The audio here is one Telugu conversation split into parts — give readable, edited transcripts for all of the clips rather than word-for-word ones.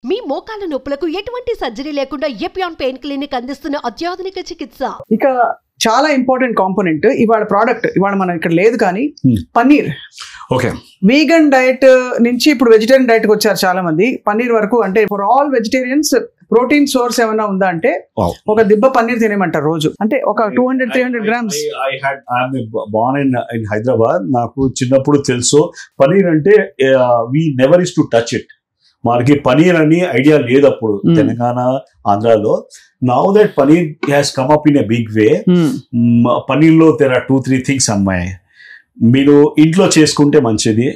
మీ మోకాళ్ళ నొప్పులకు ఎటువంటి సర్జరీ లేకుండా ఎపియాన్ పెయిన్ క్లినిక్ అందిస్తున్న అత్యాధునిక చికిత్స. ఇక చాలా ఇంపార్టెంట్ కాంపోనెంట్ ఇవాళ ప్రోడక్ట్ ఇవాళ మనం ఇక్కడ లేదు కానీ పన్నీర్. ఓకే, వీగన్ డైట్ నుంచి ఇప్పుడు వెజిటేరియన్ డైట్ కి వచ్చారు చాలా మంది. పన్నీర్ వరకు అంటే for all vegetarians protein source ఏమైనా ఉందా అంటే ఒక దిబ్బ పన్నీర్ తినేమంటారు రోజు. అంటే ఒక 200-300 grams. born in Hyderabad. నాకు చిన్నప్పుడు తెలుసు పన్నీర్ అంటే we never is to touch it. మనకి పనీర్ అని ఐడియా లేదు అప్పుడు తెలంగాణ ఆంధ్రాలో. Now that paneer has come up in a big way. Paneer లో there are 2-3 things అమ్మాయి. మీరు ఇంట్లో చేసుకుంటే మంచిది.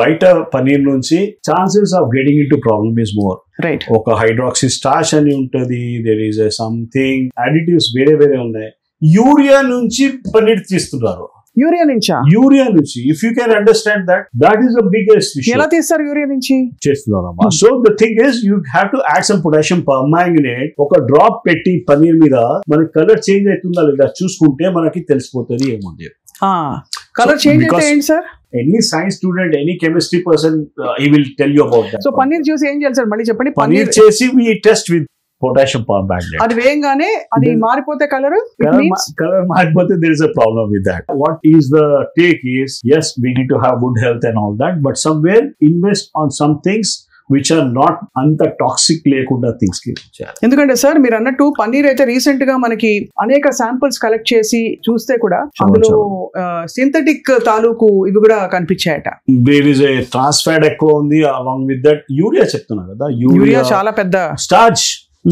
బయట పనీర్ నుంచి chances of getting in to problem is more. Right. ఒక హైడ్రాక్సీ స్టార్చ్ అని ఉంటది, దేర్ ఈస్ సంథింగ్ అడిటివ్స్ వేరే వేరే ఉన్నాయి. యూరియా నుంచి పనీర్ తీస్తున్నారు. యూరియా నుంచా? యూరియా నుంచి. If you can understand that is the biggest issue. ఎలా తీస్తారు యూరియా నుంచి? చేస్తున్నారమ్మా. So the thing is you have to add some potassium permanganate. ఒక డ్రాప్ పెట్టి పనీర్ మీద మనకి కలర్ చేంజ్ అవుతుందా లేదా చూసుకుంటే మనకి తెలిసిపోతుంది ఏముంది. కలర్ చేంజ్ అయితే ఏంటి sir? Any science student, any chemistry person he will tell you about that. So paneer చూసి ఏం చేయాలి సార్ మళ్ళీ చెప్పండి. పన్నీర్ చేసి వి టెస్ట్ విత్ పొటాషియం పర్మాంగనేట్. అది వేయంగానే అది మారిపోతే కలర్ మారిపోతే there is a problem with that. What is the take is, yes, we need to have good health and all that, but somewhere invest on some things which are not అంత టాక్సిక్ లేకుండా థింగ్స్ కి. ఎందుకంటే సార్ మీరు అన్నట్టు పన్నీర్ అయితే రీసెంట్ గా మనకి అనేక శాంపిల్స్ కలెక్ట్ చేసి చూస్తే కూడా అందులో సింథటిక్ తాలూకు ఇవి కూడా కనిపించాయట. There is a trans fat ఎక్కువ ఉంది. అలాంగ్ విత్ దట్ యూరియా చెప్తున్నా కదా, యూరియా చాలా పెద్ద స్టార్చ్.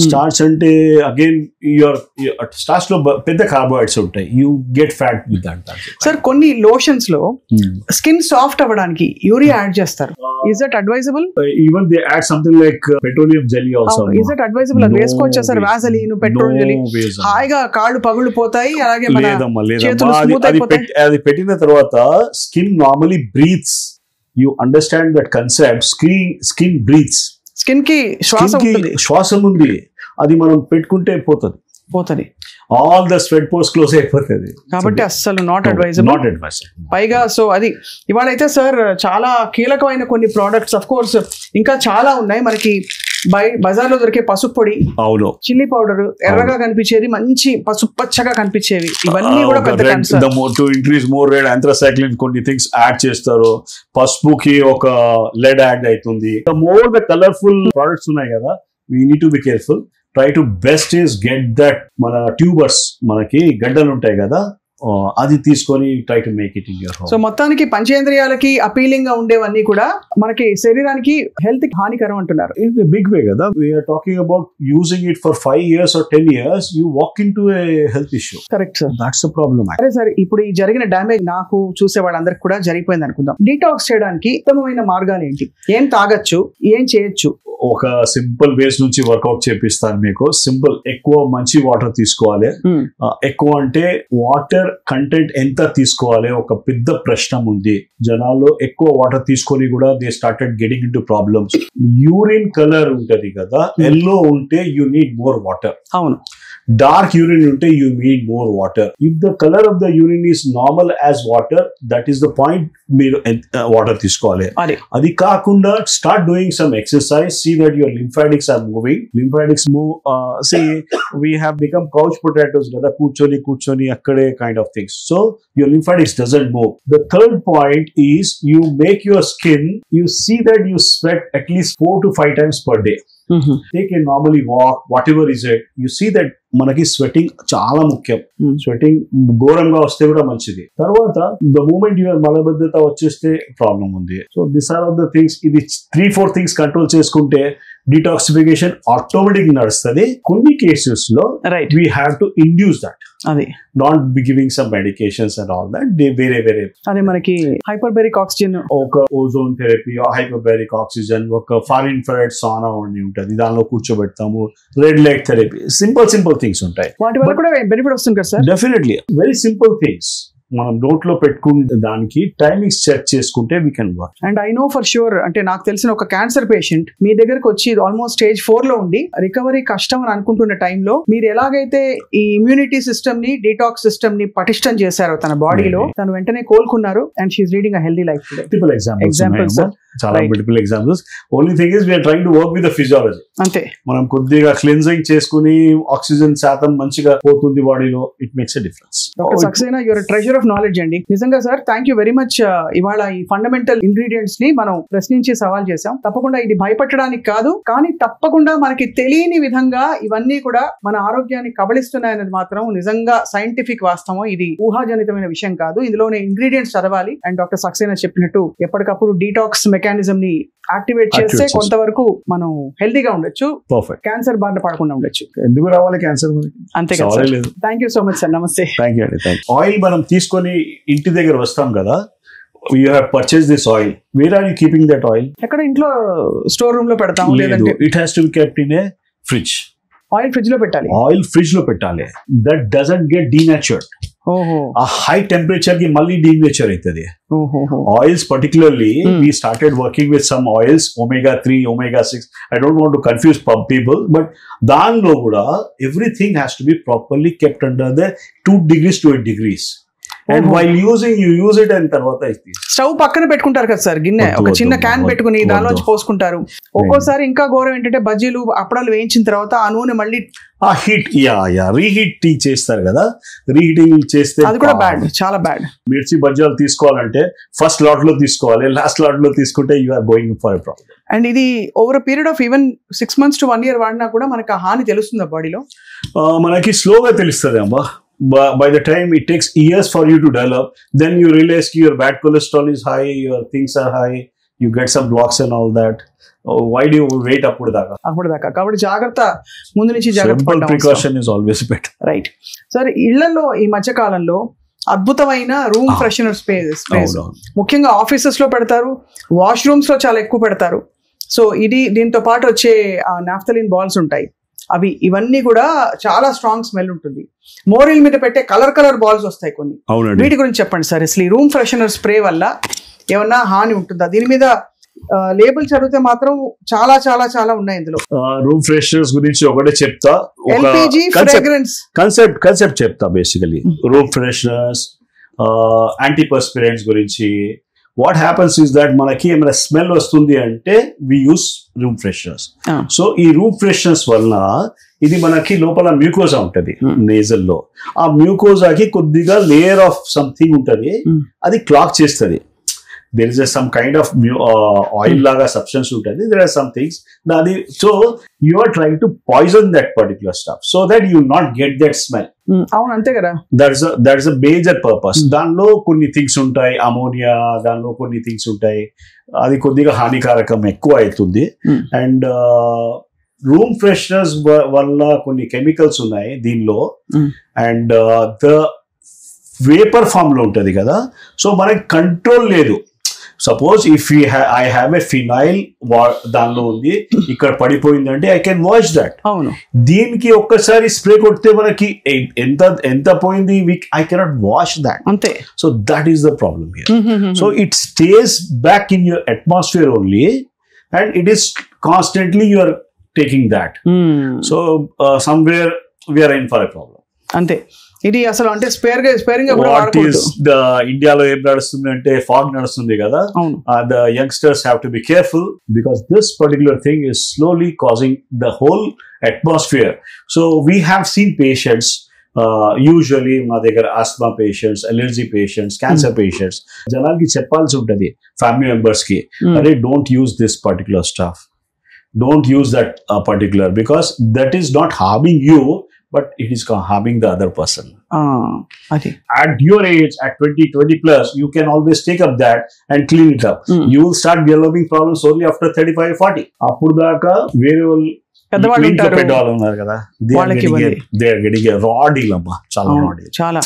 స్టార్చ్ అంటే అగైన్ యువర్ స్టార్చ్ లో పెద్ద కార్బోహైడ్రేట్స్ ఉంటాయి. You get fat with that. Sir కొన్ని లోషన్స్ లో స్కిన్ సాఫ్ట్ అవ్వడానికి యూరియా యాడ్ చేస్తారు. Is that advisable? Even they add something like petroleum jelly also. Is that advisable? అది వేసుకోవచ్చా సార్? వాసలీన్, పెట్రోల్ జెల్లీ హాయిగా కాళ్ళు పగుళ్ళు పోతాయి. అలాగే అది పెట్టిన తర్వాత skin normally breathes. You understand that concept. Skin breathes. Skin కి శ్వాసం ఉంది. అది మనం పెట్టుకుంటే పోతుంది. All the sweat pores close అయిపోతుంది. కాబట్టి అస్సలు నాట్ అడ్వైజబుల్. పైగా సో అది ఇవాళ అయితే సార్ చాలా కీలకమైన కొన్ని ప్రోడక్ట్స్. అఫ్ కోర్స్ ఇంకా చాలా ఉన్నాయి మనకి. బజార్లో దొరికే పసుపు పొడి, అవును, చిల్లీ పౌడర్, ఎర్రగా కనిపించేది, మంచి పసుపు పచ్చగా కనిపించేవి, ఇవన్నీ కూడా పెద్ద concern. To increase more red ఆంథ్రాసైక్లిన్ కొన్ని థింగ్స్ యాడ్ చేస్తారు. పసుపుకి ఒక లెడ్ యాడ్ అవుతుంది. మోర్ ద కలర్ఫుల్ ప్రోడక్ట్స్ ఉన్నాయి కదా, we need to be careful. Try to best is get that మన ట్యూబర్స్, మనకి గడ్డలు ఉంటాయి కదా, అది తీసుకొని try to make it in your home. So మొత్తానికి పంచేంద్రియాలకి అపీలింగ్ గా ఉండేవన్నీ కూడా మనకి శరీరానికి హెల్త్ కి హానికరం అంటున్నారు. ఇన్ బిగ్ వే కదా. We are talking about using it for 5 years or 10 years, you walk into a health issue. Correct sir, that's a problem. అరే సార్, ఇప్పుడు ఈ జరిగిన డ్యామేజ్ నాకు చూసే వాళ్ళందరికి కూడా జరిగిపోయింది అనుకుందాం. డీటాక్స్ చేయడానికి ఉత్తమమైన మార్గాలు ఏంటి? ఏం తాగొచ్చు, ఏం చేయొచ్చు? ఒక సింపుల్ వేస్ నుంచి వర్కౌట్ చేపిస్తాను మీకు. సింపుల్, ఎక్కువ మంచి వాటర్ తీసుకోవాలి. ఎక్కువ అంటే వాటర్ కంటెంట్ ఎంత తీసుకోవాలి ఒక పెద్ద ప్రశ్న ఉంది. జనాల్లో ఎక్కువ వాటర్ తీసుకొని కూడా they started getting into problems. Urine colour ఉంటది కదా, ఎల్లో ఉంటే యూ నీడ్ మోర్ వాటర్. అవును. డార్క్ యూరిన్ ఉంటే you need more water. If the colour of the urine is normal as water, that is the point. మీరు వాటర్ తీసుకోవాలి. అది కాకుండా start doing some exercise. See that your lymphatics are moving. Lymphatics move. See we have become couch potatoes కదా, కూర్చొని అక్కడే kind of things. So your lymphatics doesn't move. The third point is you make your skin, you see that you sweat at least 4 to 5 times per day. Take a normally walk, whatever is it, you see that మనకి స్వెటింగ్ చాలా ముఖ్యం. స్వెటింగ్ ఘోరంగా వస్తే కూడా మంచిది. తర్వాత ద మూమెంట్ యువర్ మలబద్ధత వచ్చేస్తే ప్రాబ్లం ఉంది. So this are of the things. ఇది 3-4 things కంట్రోల్ చేసుకుంటే డిటాక్సిఫికేషన్ ఆటోమేటిక్ నడుస్తుంది. కొన్ని కేసెస్ లో we have to induce that. అది not be giving some medications and all that. వేరే అదే మనకి హైపర్బెరిక్ ఆక్సిజన్, ఒక ఓజోన్ థెరపీ, హైపర్బెరిక్ ఆక్సిజన్, ఒక ఫార్ ఇన్ఫ్రారెడ్ సానా అని ఉంటుంది, దానిలో కూర్చోబెడతాము. Red light therapy, simple things ఉంటాయి. వాటి వల్ల కూడా బెనిఫిట్ వస్తుంది కదా sir? Definitely, very simple things. మనం నోట్లో పెట్టుకునే దానికి టైమింగ్స్ సెట్ చేసుకుంటే we can work. And I know for sure, అంటే నాకు తెలిసిన ఒక క్యాన్సర్ పేషెంట్ మీ దగ్గరకు వచ్చి ఆల్మోస్ట్ స్టేజ్ 4 లో ఉండి రికవరీ కష్టం అని అనుకుంటున్న టైంలో మీరు ఎలాగైతే ఈ ఇమ్యూనిటీ సిస్టమ్ ని, డీటాక్స్ సిస్టమ్ ని పటిష్టం చేశారో తన బాడీలో, తను వెంటనే కోలుకున్నారు and she's leading a healthy life today. Multiple examples, చాలా multiple examples. Only thing is we're trying to work with the physiology. అంతే, మనం కొద్దిగా క్లిన్జింగ్ చేసుకుని ఆక్సిజన్ శాతం మంచిగా పోతుంది బాడీలో, it makes a difference. Saxena, your treasure of knowledge అండి. నిజంగా sir, thank you very much. ఇవాళ ఈ ఫండమెంటల్ ఇంగ్రీడియంట్స్ ని మనం ప్రశ్నించి సవాల్ చేసాం. తప్పకుండా ఇది భయపెట్టడానికి కాదు, కానీ తప్పకుండా మనకి తెలియని విధంగా ఇవన్నీ కూడా మన ఆరోగ్యాన్ని కబళిస్తున్నాయనేది మాత్రం నిజంగా సైంటిఫిక్ వాస్తవం. ఇది ఊహాజనితమైన విషయం కాదు. ఇందులోనే ఇంగ్రీడియంట్స్ చదవాలి. అండ్ డాక్టర్ సక్సేనా చెప్పినట్టు ఎప్పటికప్పుడు డీటాక్స్ మెకానిజం ని యాక్టివేట్ చేస్తే కొంతవరకు మనం హెల్దీగా ఉండొచ్చు, క్యాన్సర్ బారిన పడకుండా ఉండొచ్చు. ఎందుకు రావాలి క్యాన్సర్? అంతే కదా. Thank you so much sir. నమస్తే. థ్యాంక్ యూ అండి. ఆయిల్ మనం తీసుకొని ఇంటి దగ్గర వస్తాం కదా, you have purchased this oil. Where are you keeping that oil? ఎక్కడ? ఇంట్లో స్టోర్ రూమ్ లో పెడతాం, లేదంటే it has to be kept in a fridge. Oil fridge లో పెట్టాలి. ఆయిల్ ఫ్రిడ్జ్ లో పెట్టాలి. that doesn't get denatured. ఓహో, ఆ హై టెంపరేచర్ కి మళ్ళీ డీనేచర్ అవుతుంది. Oils particularly we started working with some oils, omega-3, omega-6. I don't want to confuse people, but దానిలో కూడా everything has to be properly kept under the 2 degrees to 8 degrees. And while using, you use it and తర్వాత స్టవ్ పక్కన పెట్టుకుంటారు కదా సార్, గిన్నె ఒక చిన్న క్యాన్ పెట్టుకుని దానిలోంచి పోసుకుంటారు. ఒక్కోసారి ఇంకా ఘోరం ఏంటంటే బజ్జీలు అప్పడాలు వేయించిన తర్వాత ఆ నూనె మళ్ళీ ఆ హీట్ రీహీటింగ్ చేస్తారు కదా, రీహీటింగ్ చేస్తే అది కూడా బ్యాడ్, చాలా బ్యాడ్. మిర్చి బజ్జీలు తీసుకోవాలంటే ఫస్ట్ లాట్ లో తీసుకోవాలి, లాస్ట్ లాట్ లో తీసుకుంటే you are going for a problem. And ఇది over a period of even 6 months to 1 year వాడినా కూడా మనకు ఆ హాని తెలుస్తుందా బాడీలో? మనకి స్లోగా తెలుస్తుంది అమ్మా. By the time it takes years for you to develop, then you realize your bad cholesterol is high, your things are high, you get some blocks and all that. Why do you wait అప్పుడు దాకా? కాబట్టి జాగ్రత్త, ముందు నుంచి జాగ్రత్త. Simple precaution is always better. Right sir, ఇళ్లలో ఈ మధ్య కాలంలో అద్భుతమైన రూమ్ ఫ్రెషనర్ స్ప్రేస్ ముఖ్యంగా ఆఫీసెస్ లో పెడతారు, వాష్రూమ్స్ లో చాలా ఎక్కువ పెడతారు. సో దీంతో పాటు వచ్చే నాఫ్థలిన్ బాల్స్ ఉంటాయి, ఇవన్నీ కూడా చాలా స్ట్రాంగ్ స్మెల్ ఉంటుంది. మోరిల్ మీద పెట్టే కలర్ బాల్స్ వస్తాయి కొన్ని. వీటి గురించి చెప్పండి సార్. అసలు ఈ రూమ్ ఫ్రెషనర్ స్ప్రే వల్ల ఏమన్నా హాని ఉంటుందా? దీని మీద లేబుల్ చదివితే మాత్రం చాలా చాలా చాలా ఉన్నాయి ఇందులో. రూమ్ ఫ్రెషనర్స్ గురించి ఒకటే చెప్తా, ఎల్పిజి ఫ్రేగ్రెన్స్ కాన్సెప్ట్ చెప్తా. బేసికలీ రూమ్ ఫ్రెషనర్స్, యాంటీపర్స్పిరెంట్స్ గురించి. వాట్ హ్యాపన్స్ ఇస్ దట్ మనకి ఏమైనా స్మెల్ వస్తుంది అంటే వి యూస్ రూమ్ ఫ్రెషనర్స్. సో ఈ రూమ్ ఫ్రెషనర్స్ వలన ఇది మనకి లోపల మ్యూకోజా ఉంటది నేజల్ లో. ఆ మ్యూకోజాకి కొద్దిగా లేయర్ ఆఫ్ సంథింగ్ ఉంటది, అది క్లాక్ చేస్తుంది. there is some kind of oil laga substance ఉంటుంది. There are some things that so you are trying to poison that particular stuff so that you not get that smell. అవును, అంతే కదా. that is a major purpose. దానిలో కొన్ని థింగ్స్ ఉంటాయి, అమోనియా, దానిలో కొన్ని థింగ్స్ ఉంటాయి, అది కొద్దిగా హానికారకం ఎక్కువ అవుతుంది. అండ్ రూమ్ ఫ్రెషనర్స్ వల్ల కొన్ని కెమికల్స్ ఉన్నాయి దీనిలో, అండ్ ద వేపర్ ఫామ్ లో ఉంటది కదా. సో మనకి కంట్రోల్ లేదు. Suppose if I have a phenyl దానిలో ఉంది, ఇక్కడ పడిపోయిందంటే ఐ కెన్ వాష్ దట్. అవును, దీనికి ఒక్కసారి స్ప్రే కొడితే మనకి ఎంత పోయింది, ఐ కెనాట్ వాష్ దట్. అంతే. So that is the problem here. So it stays back in your atmosphere only, and it is constantly you are taking that. So somewhere we are in for a problem. అంతే. ఇది అసలు అంటే స్పేరింగ్ ఇండియాలో ఏం నడుస్తుంది అంటే ఫాగ్ నడుస్తుంది కదా. The youngsters have to be careful because this particular thing is slowly causing the whole atmosphere. So we have seen patients, usually మా దగ్గర Asma patients, allergy patients, cancer patients. జనాలకి చెప్పాల్సి ఉంటుంది, ఫ్యామిలీ మెంబర్స్ కి, అరే don't use this particular stuff, don't use that particular, because that is not harming you, but it is harming the other person. At your age, at 20 plus, you can always take up that and clean it up. You will start developing problems only after 35-40. Appudu daaka vere పెద్దవాళ్ళు ఉంటారు కదా, they are getting a raw deal amma, chala raw deal. చాలా